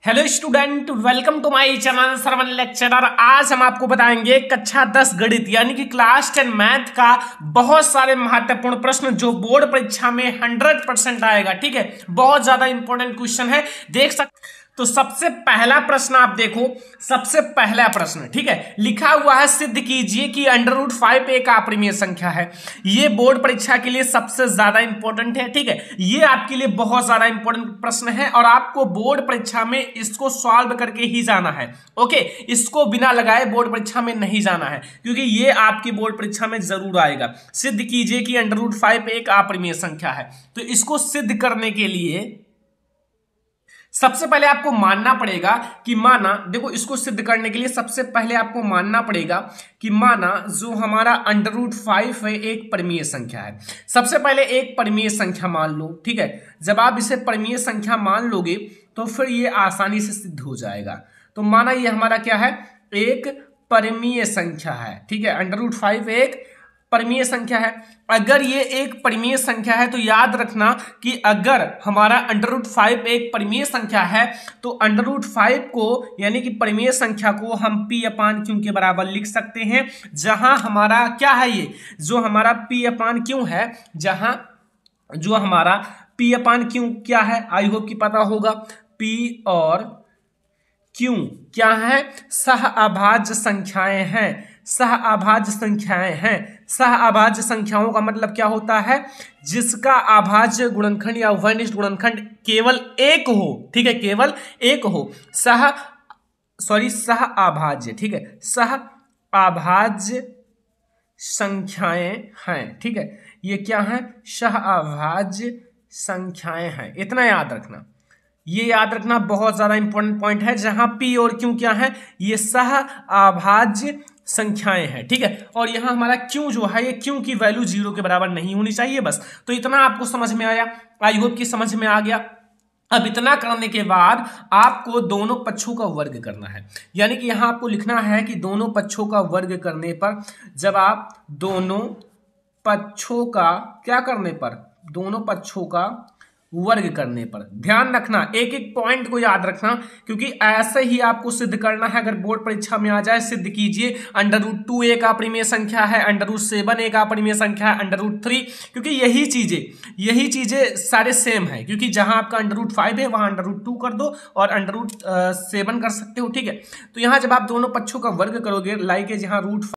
Hello student, welcome to my channel Shravan lecturer. आज हम आपको बताएंगे कक्षा 10 गणित यानी कि क्लास 10 मैथ का बहुत सारे महत्वपूर्ण प्रश्न जो बोर्ड परीक्षा में 100% आएगा। ठीक है, बहुत ज्यादा इंपॉर्टेंट क्वेश्चन है, देख सकते। तो सबसे पहला प्रश्न आप देखो, सबसे पहला प्रश्न, ठीक है, लिखा हुआ है सिद्ध कीजिए कि √5 एक अपरिमेय संख्या है। ये बोर्ड परीक्षा के लिए सबसे ज्यादा इंपॉर्टेंट है। ठीक है, ये आपके लिए बहुत ज्यादा इंपॉर्टेंट प्रश्न है और आपको बोर्ड परीक्षा में इसको सॉल्व करके ही जाना है। ओके, इसको बिना लगाए बोर्ड परीक्षा में नहीं जाना है, क्योंकि ये आपकी बोर्ड परीक्षा में जरूर आएगा। सिद्ध कीजिए कि √5 एक अपरिमेय संख्या है। तो इसको सिद्ध करने के लिए सबसे पहले आपको मानना पड़ेगा कि माना, देखो, इसको सिद्ध करने के लिए सबसे पहले आपको मानना पड़ेगा कि माना जो हमारा √5 है एक परिमेय संख्या है। सबसे पहले एक परिमेय संख्या मान लो। ठीक है, जब आप इसे परिमेय संख्या मान लोगे तो फिर ये आसानी से सिद्ध हो जाएगा। तो माना ये हमारा क्या है, एक परिमेय संख्या है। ठीक है, √5 एक परिमेय संख्या है। अगर ये एक परिमेय संख्या है तो याद रखना कि अगर हमारा √5 एक परिमेय संख्या है तो √5 को यानी कि परिमेय संख्या को हम P/Q के बराबर लिख सकते हैं। जहां हमारा क्या है, ये जो हमारा P/Q है, जहां जो हमारा P/Q क्या है, आई होप कि पता होगा। P और Q क्या है, सहअभाज्य संख्याएं हैं। सहअभाज्य संख्याएं हैं। सहअभाज्य संख्याओं का मतलब क्या होता है, जिसका अभाज्य गुणनखंड या उभयनिष्ठ गुणनखंड केवल एक हो। ठीक है, केवल एक हो। सहअभाज्य, ठीक है, सहअभाज्य संख्याएं हैं। ठीक है, ये क्या है, सहअभाज्य संख्याएं हैं। इतना याद रखना, ये याद रखना बहुत ज्यादा इंपॉर्टेंट पॉइंट है। जहां P और Q क्या है, ये सहअभाज्य संख्याएं हैं। ठीक है, और यहां हमारा Q जो है, ये Q की वैल्यू 0 के बराबर नहीं होनी चाहिए। बस, तो इतना आपको समझ में आया, आई होप कि समझ में आ गया। अब इतना करने के बाद आपको दोनों पक्षों का वर्ग करना है। यानी कि यहां आपको लिखना है कि दोनों पक्षों का वर्ग करने पर, जब आप दोनों पक्षों का क्या करने पर, दोनों पक्षों का वर्ग करने पर, ध्यान रखना, एक एक पॉइंट को याद रखना, क्योंकि ऐसे ही आपको सिद्ध करना है। अगर बोर्ड परीक्षा में आ जाए, सिद्ध कीजिए √2 एक अपरिमेय संख्या है, √7 एक अपरिमेय संख्या है, √3, क्योंकि यही चीजें सारे सेम है। क्योंकि जहां आपका √5 है वहां √2 कर दो और √7 कर सकते हो। ठीक है, तो यहां जब आप दोनों पक्षों का वर्ग करोगे, लाइक जहां √5